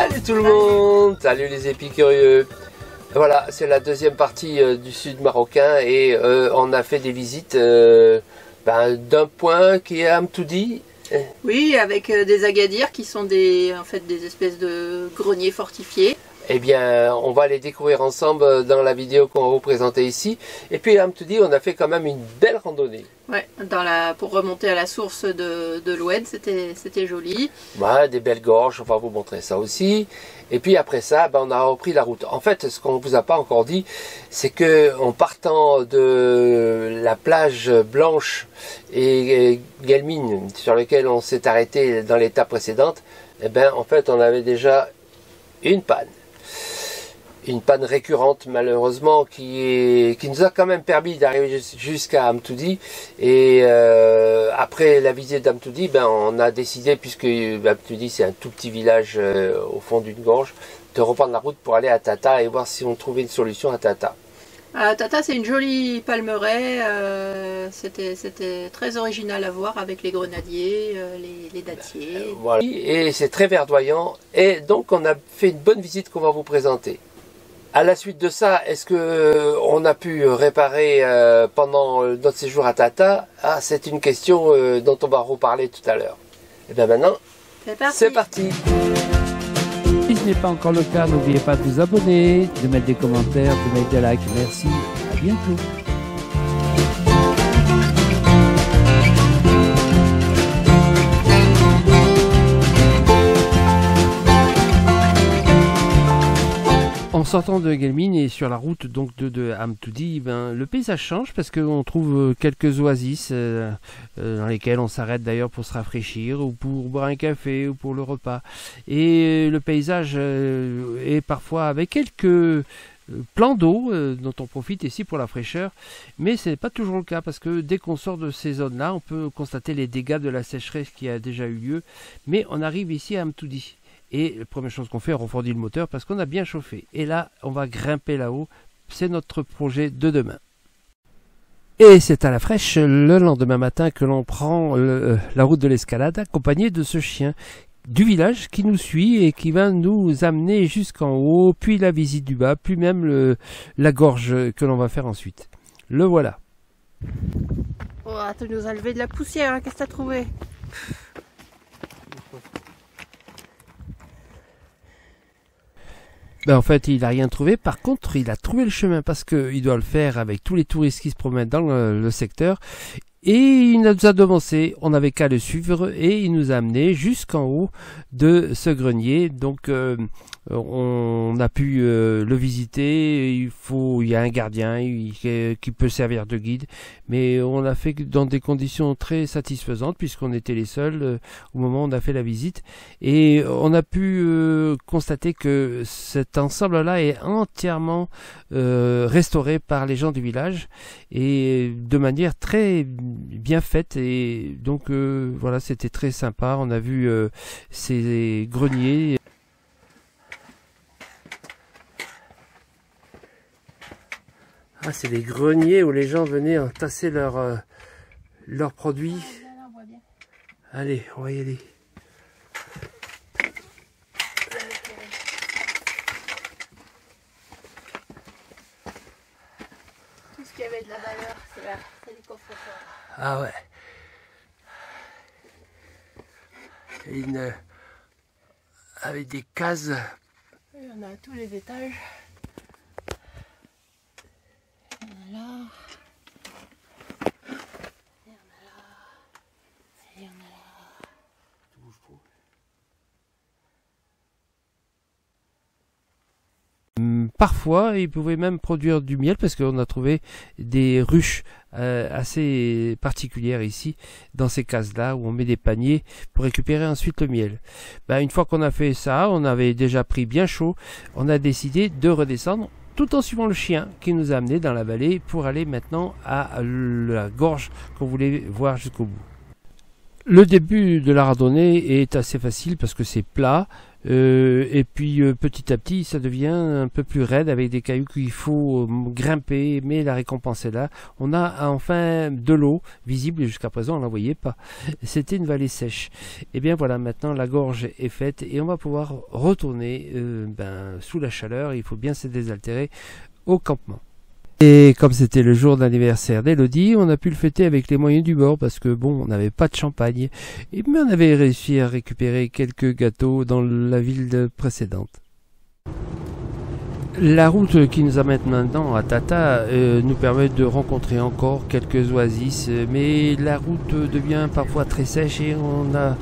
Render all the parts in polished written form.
Salut tout le monde, salut les épicurieux. Voilà, c'est la deuxième partie du sud marocain et on a fait des visites d'un point qui est Amtoudi. Oui, avec des agadirs qui sont en fait des espèces de greniers fortifiés. Eh bien, on va les découvrir ensemble dans la vidéo qu'on va vous présenter ici. Et puis, à Amtoudi, on a fait quand même une belle randonnée. Ouais, pour remonter à la source de l'Oued, c'était joli. Ouais, des belles gorges, on va vous montrer ça aussi. Et puis après ça, on a repris la route. En fait, ce qu'on ne vous a pas encore dit, c'est que en partant de la plage Blanche et Guelmine, sur laquelle on s'est arrêté dans l'étape précédente, eh ben, en fait, on avait déjà une panne. Une panne récurrente malheureusement qui nous a quand même permis d'arriver jusqu'à Amtoudi. Et après la visite d'Amtoudi, on a décidé, puisque Amtoudi c'est un tout petit village au fond d'une gorge, de reprendre la route pour aller à Tata et voir si on trouvait une solution à Tata. Tata, c'est une jolie palmeraie, c'était très original à voir avec les grenadiers, les dattiers. Voilà. Et c'est très verdoyant et donc on a fait une bonne visite qu'on va vous présenter. À la suite de ça, est-ce que on a pu réparer pendant notre séjour à Tata? Ah, c'est une question dont on va reparler tout à l'heure. Et bien maintenant, c'est parti. Si ce n'est pas encore le cas, n'oubliez pas de vous abonner, de mettre des commentaires, de mettre des likes. Merci, à bientôt. En sortant de Guelmine et sur la route donc de Amtoudi, le paysage change parce qu'on trouve quelques oasis dans lesquelles on s'arrête d'ailleurs pour se rafraîchir ou pour boire un café ou pour le repas. Et le paysage est parfois avec quelques plans d'eau dont on profite ici pour la fraîcheur, mais ce n'est pas toujours le cas parce que dès qu'on sort de ces zones-là, on peut constater les dégâts de la sécheresse qui a déjà eu lieu, mais on arrive ici à Amtoudi. Et la première chose qu'on fait, on refroidit le moteur parce qu'on a bien chauffé. Et là, on va grimper là-haut. C'est notre projet de demain. Et c'est à la fraîche le lendemain matin que l'on prend la route de l'escalade accompagné de ce chien du village qui nous suit et qui va nous amener jusqu'en haut, puis la visite du bas, puis même la gorge que l'on va faire ensuite. Le voilà. Oh, tu nous as levé de la poussière, hein. Qu'est-ce que tu as trouvé? En fait, il n'a rien trouvé. Par contre, il a trouvé le chemin parce qu'il doit le faire avec tous les touristes qui se promènent dans le secteur. Et il nous a devancé. On n'avait qu'à le suivre et il nous a amené jusqu'en haut de ce grenier. Donc, on a pu le visiter. Il y a un gardien qui peut servir de guide. Mais on l'a fait dans des conditions très satisfaisantes puisqu'on était les seuls au moment où on a fait la visite. Et on a pu constater que cet ensemble-là est entièrement restauré par les gens du village et de manière très bien faite. Et donc voilà, c'était très sympa. On a vu ces greniers. Ah, c'est des greniers où les gens venaient entasser leurs produits. Allez, on va y aller. Tout ce qui avait de la valeur, c'est là, c'est les coffres forts. Ah ouais. Avec des cases. Et on a à tous les étages. Il y en a là. Il y en a là. Et il y en a là. Parfois, ils pouvaient même produire du miel parce qu'on a trouvé des ruches assez particulières ici, dans ces cases-là, où on met des paniers pour récupérer ensuite le miel. Une fois qu'on a fait ça, on avait déjà pris bien chaud, on a décidé de redescendre tout en suivant le chien qui nous a amené dans la vallée pour aller maintenant à la gorge qu'on voulait voir jusqu'au bout. Le début de la randonnée est assez facile parce que c'est plat. Et puis petit à petit, ça devient un peu plus raide avec des cailloux qu'il faut grimper, mais la récompense est là. On a enfin de l'eau visible, et jusqu'à présent on ne la voyait pas. C'était une vallée sèche. Et bien voilà, maintenant la gorge est faite et on va pouvoir retourner sous la chaleur. Il faut bien se désaltérer au campement. Et comme c'était le jour d'anniversaire d'Elodie, on a pu le fêter avec les moyens du bord parce que bon, on n'avait pas de champagne, mais on avait réussi à récupérer quelques gâteaux dans la ville précédente. La route qui nous amène maintenant à Tata nous permet de rencontrer encore quelques oasis, mais la route devient parfois très sèche et on a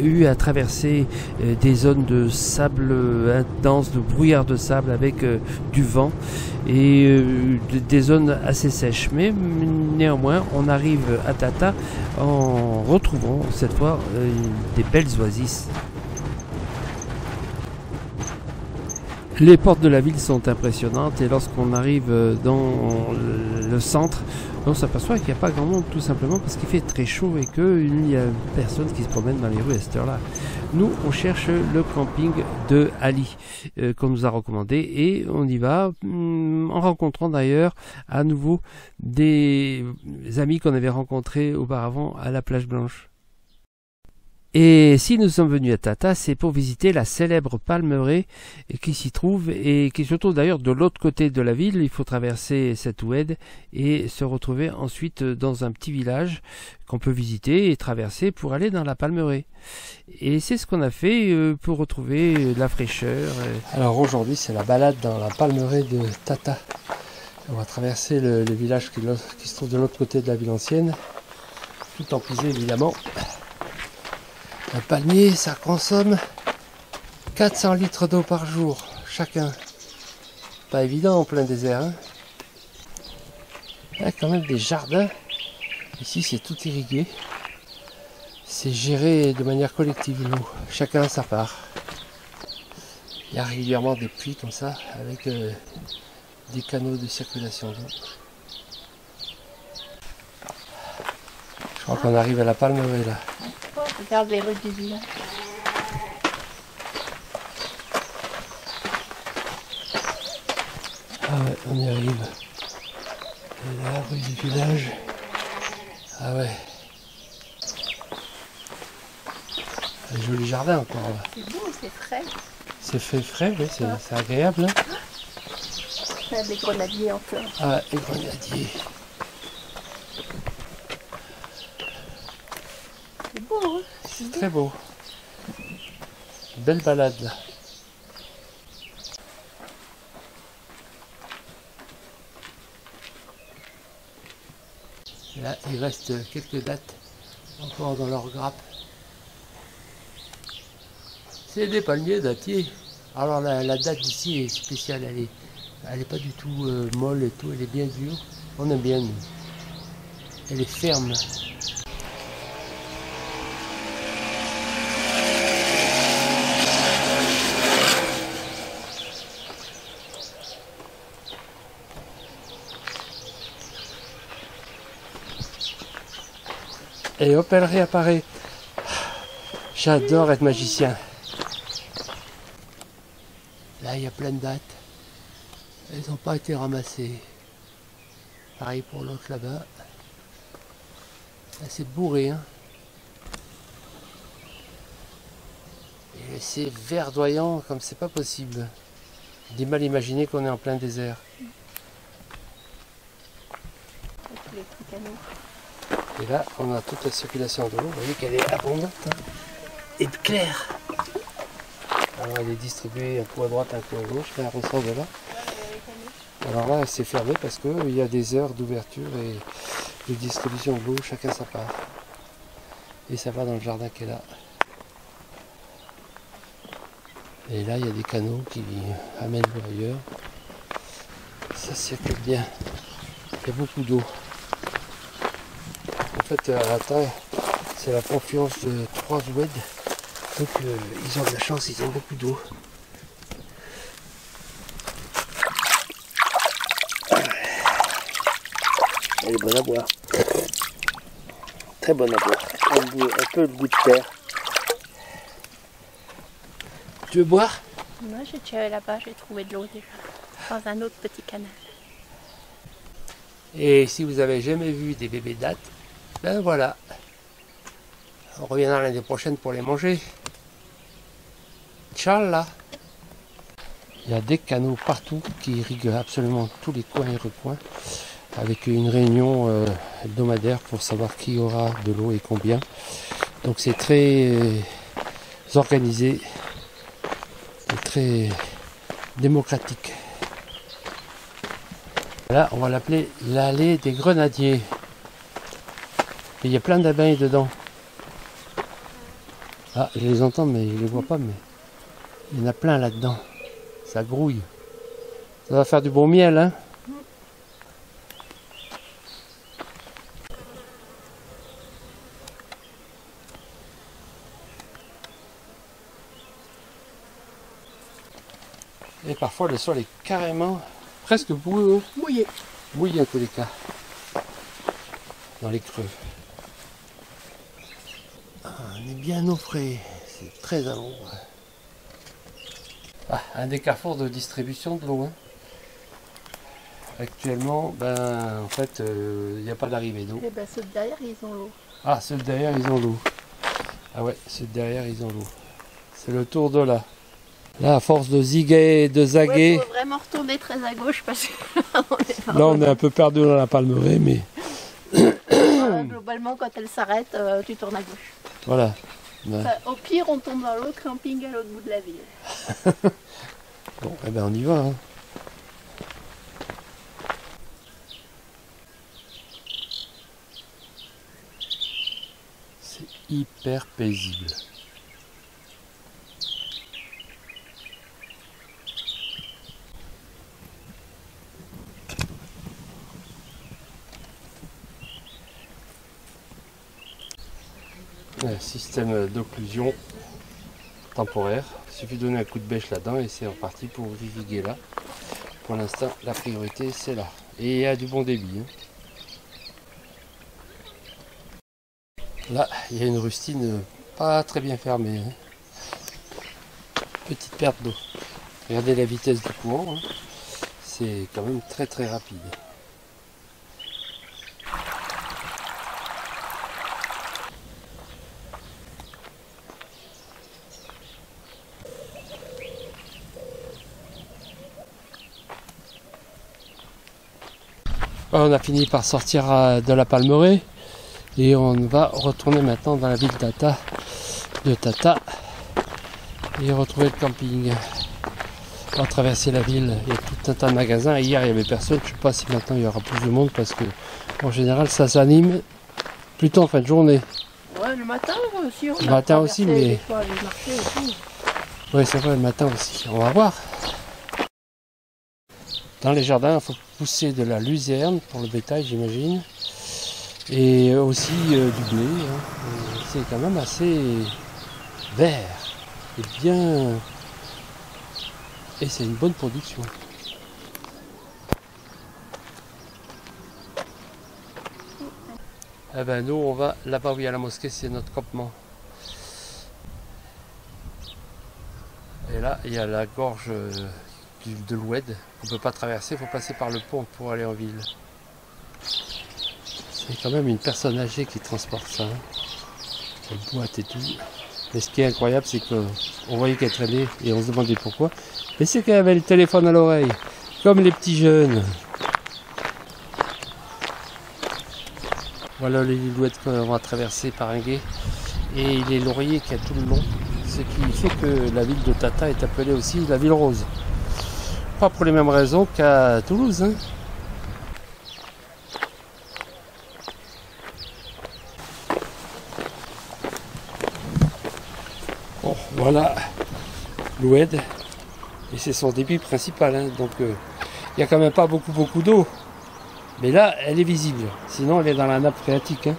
eu à traverser des zones de sable intense, de brouillard de sable avec du vent et des zones assez sèches. Mais néanmoins, on arrive à Tata en retrouvant cette fois des belles oasis. Les portes de la ville sont impressionnantes et lorsqu'on arrive dans le centre, on s'aperçoit qu'il n'y a pas grand monde tout simplement parce qu'il fait très chaud et qu'il n'y a personne qui se promène dans les rues à cette heure-là. Nous, on cherche le camping de Ali qu'on nous a recommandé et on y va en rencontrant d'ailleurs à nouveau des amis qu'on avait rencontrés auparavant à la plage Blanche. Et si nous sommes venus à Tata, c'est pour visiter la célèbre palmeraie qui s'y trouve et qui se trouve d'ailleurs de l'autre côté de la ville. Il faut traverser cette oued et se retrouver ensuite dans un petit village qu'on peut visiter et traverser pour aller dans la palmeraie. Et c'est ce qu'on a fait pour retrouver la fraîcheur. Alors aujourd'hui, c'est la balade dans la palmeraie de Tata. On va traverser le village qui se trouve de l'autre côté de la ville ancienne, tout emprisé évidemment. Un palmier, ça consomme 400 litres d'eau par jour, chacun. Pas évident en plein désert. Hein. Il y a quand même des jardins. Ici, c'est tout irrigué. C'est géré de manière collective, l'eau. Chacun a sa part. Il y a régulièrement des puits comme ça, avec des canaux de circulation d'eau. Je crois qu'on arrive à la palmeraie là. Regarde les rues du village. Ah ouais, on y arrive. Et la rue du village. Ah ouais. Un joli jardin encore là. C'est beau, c'est frais. C'est fait frais, oui, c'est agréable. Hein. Il y a des grenadiers en fleurs. Ah, les grenadiers. C'est beau, hein? C'est très beau. Belle balade là. Et là, il reste quelques dates encore dans leur grappe. C'est des palmiers dattiers. Alors la date d'ici est spéciale, elle est pas du tout molle et tout, elle est bien dure. On aime bien nous. Elle est ferme. Et hop, elle réapparaît. J'adore être magicien. Là, il y a plein de dates. Elles n'ont pas été ramassées. Pareil pour l'autre là-bas. Là, c'est bourré. Hein. Et c'est verdoyant comme c'est pas possible. J'ai mal imaginé qu'on est en plein désert. Les petits canaux. Et là, on a toute la circulation de l'eau. Vous voyez qu'elle est abondante hein, et claire. Alors, elle est distribuée un coup à droite, un coup à gauche. Là, elle ressort de là. Alors là, c'est fermé parce qu'il y a des heures d'ouverture et de distribution de l'eau, chacun sa part. Et ça va dans le jardin qui est là. Et là, il y a des canaux qui amènent l'eau ailleurs. Ça circule bien. Il y a beaucoup d'eau. En fait, à la taille, c'est la confluence de 3 oueds. Donc, ils ont de la chance, ils ont beaucoup d'eau. Elle est bonne à boire. Très bonne à boire. Un peu le goût de terre. Tu veux boire? Moi, j'ai déjà là-bas, j'ai trouvé de l'eau déjà. Dans un autre petit canal. Et si vous avez jamais vu des bébés dattes, ben voilà. On reviendra l'année prochaine pour les manger. Inch'Allah. Il y a des canaux partout qui irriguent absolument tous les coins et recoins, avec une réunion hebdomadaire pour savoir qui aura de l'eau et combien. Donc c'est très organisé et très démocratique. Là, on va l'appeler l'allée des grenadiers. Et il y a plein d'abeilles dedans. Ah, je les entends, mais je ne les vois pas, mais il y en a plein là-dedans. Ça grouille. Ça va faire du bon miel, hein? Et parfois, le sol est carrément presque boueux. Mouillé. Mouillé en tous les cas. Dans les creux. Ah, on est bien au frais. C'est très à l'ombre. Ah, un des carrefours de distribution de l'eau. Hein. Actuellement, ben, en fait, il n'y a pas d'arrivée d'eau. Et ben ceux de derrière, ils ont l'eau. Ah, ceux de derrière, ils ont l'eau. Ah ouais, ceux de derrière, ils ont l'eau. C'est le tour de là. Là, à force de ziguer et de zaguer... Il faut vraiment retourner très à gauche parce que là, on est un peu perdu dans la palmeraie, mais... globalement, quand elle s'arrête, tu tournes à gauche. Voilà. Ouais. Ça, au pire, on tombe dans l'autre camping à l'autre bout de la ville. Bon, eh ben on y va. Hein. C'est hyper paisible. Un système d'occlusion temporaire. Il suffit de donner un coup de bêche là-dedans et c'est reparti pour irriguer là. Pour l'instant, la priorité c'est là. Et il y a du bon débit. Hein. Là, il y a une rustine pas très bien fermée. Hein. Petite perte d'eau. Regardez la vitesse du courant. Hein. C'est quand même très très rapide. On a fini par sortir de la palmeraie et on va retourner maintenant dans la ville de Tata et retrouver le camping. On va traverser la ville, il y a tout un tas de magasins. Hier il n'y avait personne, je ne sais pas si maintenant il y aura plus de monde parce que en général ça s'anime plutôt en fin de journée. Ouais, le matin aussi. Le matin aussi, mais... Oui, c'est vrai, le matin aussi. On va voir. Dans les jardins, il faut pousser de la luzerne pour le bétail, j'imagine. Et aussi du blé. Hein. C'est quand même assez vert. Et bien... Et c'est une bonne production. Eh ben nous, on va là-bas où il y a la mosquée, c'est notre campement. Et là, il y a la gorge... de l'Oued, on ne peut pas traverser, il faut passer par le pont pour aller en ville. C'est quand même une personne âgée qui transporte ça. Hein. Elle boite et tout. Mais ce qui est incroyable, c'est qu'on voyait qu'elle traînait et on se demandait pourquoi. Mais c'est qu'elle avait le téléphone à l'oreille, comme les petits jeunes. Voilà les Louettes qu'on va traverser par un gué. Et les lauriers qu'il y a tout le long. Ce qui fait que la ville de Tata est appelée aussi la ville rose. Pas pour les mêmes raisons qu'à Toulouse. Hein. Bon, voilà l'Oued. Et c'est son débit principal. Hein. Donc il n'y a quand même pas beaucoup d'eau. Mais là, elle est visible. Sinon, elle est dans la nappe phréatique. Hein.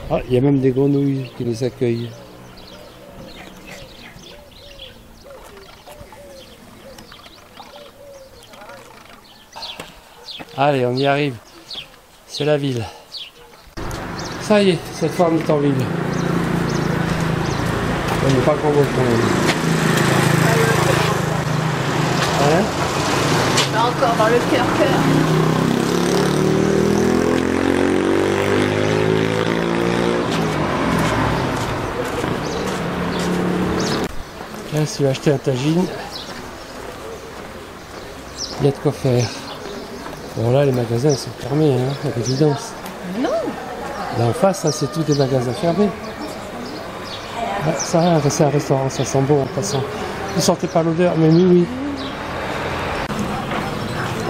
Ah, il y a même des grenouilles qui nous accueillent. Allez, on y arrive. C'est la ville. Ça y est, cette fois on est en ville. On n'est pas grand monde quand même. Hein? Là encore dans le cœur. Là, si tu veux acheter un tagine, il y a de quoi faire. Bon là, les magasins sont fermés, hein, à l'évidence. Non. Là en face, ça, c'est tous des magasins fermés. Ah, ça, c'est un restaurant, ça sent bon en passant. Vous sentez pas l'odeur, mais oui.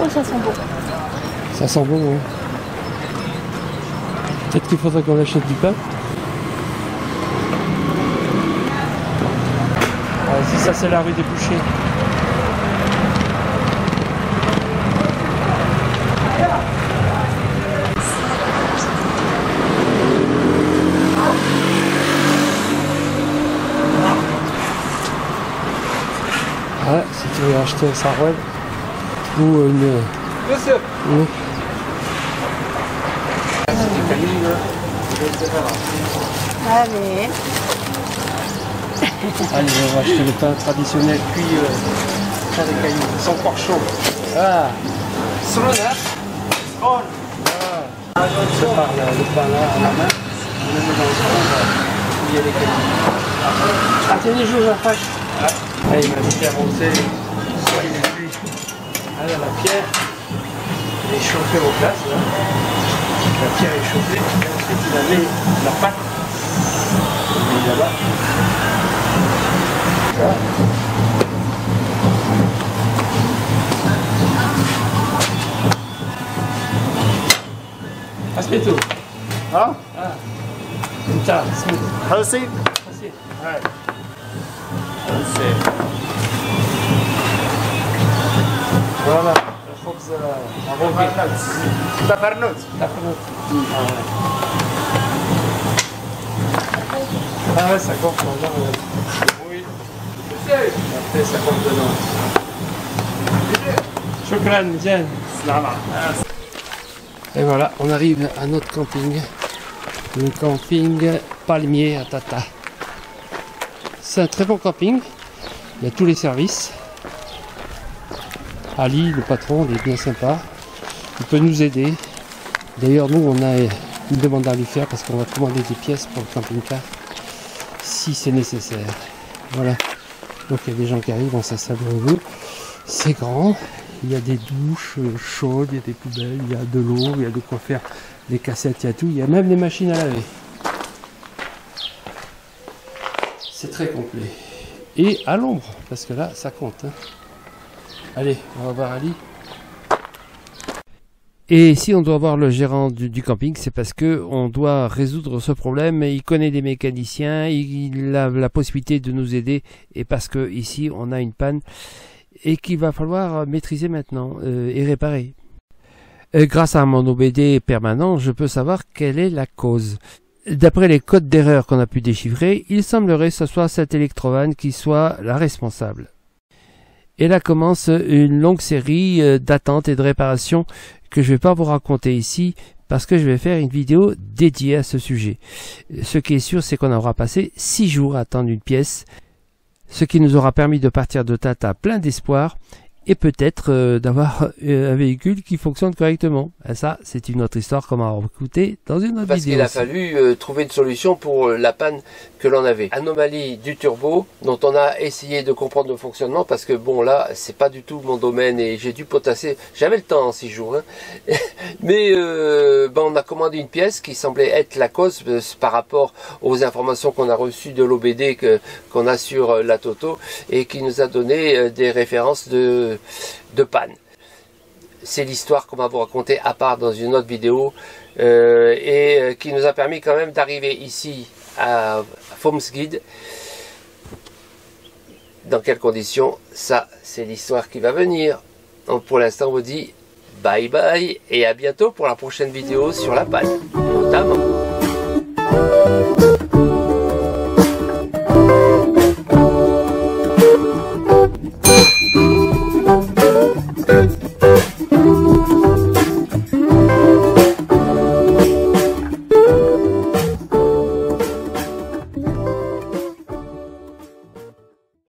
Oh, ça sent bon. Ça sent bon, hein. Peut-être qu'il faudrait qu'on achète du pain. Si ça, c'est la rue des Bouchers. Ouais, si tu veux acheter un sarouel ou une... Monsieur. Allez. Allez, on va acheter le pain traditionnel cuit sans des cailloux, sans corchon. Ah, on prépare le pain là à la main, on le met dans le fond, il y a les cailloux. Ah, tenez, je vous en fâche. Ah, il m'a dit d'arroser, soit il est cuit. Ah, là, la pierre, elle est chauffée au glace, là. La pierre est chauffée, et ensuite il a mis la pâte. Il est là-bas. Aspetto. Ah? Ah. Putain, smooth. Proceed. Proceed. Alright. Voilà. الخبز عروقي. تفرنوت. تفرنوت. Ah ouais, ça gonfle. Oui. Après, ça gonfle dedans. Shukran, Jen. Et voilà, on arrive à notre camping. Le camping Palmier à Tata. C'est un très bon camping. Il y a tous les services. Ali, le patron, il est bien sympa. Il peut nous aider. D'ailleurs, nous, on a une demande à lui faire parce qu'on va commander des pièces pour le camping-car si c'est nécessaire. Voilà. Donc, il y a des gens qui arrivent, on s'installe devant vous. C'est grand. Il y a des douches chaudes, il y a des poubelles, il y a de l'eau, il y a de quoi faire des cassettes, il y a tout. Il y a même des machines à laver. C'est très complet. Et à l'ombre, parce que là, ça compte. Hein. Allez, on va voir Ali. Et si on doit voir le gérant du camping, c'est parce que on doit résoudre ce problème. Il connaît des mécaniciens, il a la possibilité de nous aider, et parce que ici on a une panne et qu'il va falloir maîtriser maintenant et réparer. Grâce à mon OBD permanent, je peux savoir quelle est la cause. D'après les codes d'erreur qu'on a pu déchiffrer, il semblerait que ce soit cette électrovanne qui soit la responsable. Et là commence une longue série d'attentes et de réparations que je ne vais pas vous raconter ici parce que je vais faire une vidéo dédiée à ce sujet. Ce qui est sûr, c'est qu'on aura passé 6 jours à attendre une pièce, ce qui nous aura permis de partir de Tata plein d'espoir et peut-être d'avoir un véhicule qui fonctionne correctement. Et ça, c'est une autre histoire qu'on va écouter dans une autre vidéo. Parce qu'il a fallu trouver une solution pour la panne que l'on avait. Anomalie du turbo, dont on a essayé de comprendre le fonctionnement, parce que bon là, c'est pas du tout mon domaine et j'ai dû potasser. J'avais le temps en 6 jours. Hein. Mais on a commandé une pièce qui semblait être la cause par rapport aux informations qu'on a reçues de l'OBD qu'on a sur la Toto et qui nous a donné des références de panne. C'est l'histoire qu'on va vous raconter à part dans une autre vidéo et qui nous a permis quand même d'arriver ici à Fomsguide. Dans quelles conditions? Ça, c'est l'histoire qui va venir. Donc pour l'instant, on vous dit bye bye et à bientôt pour la prochaine vidéo sur la panne, notamment.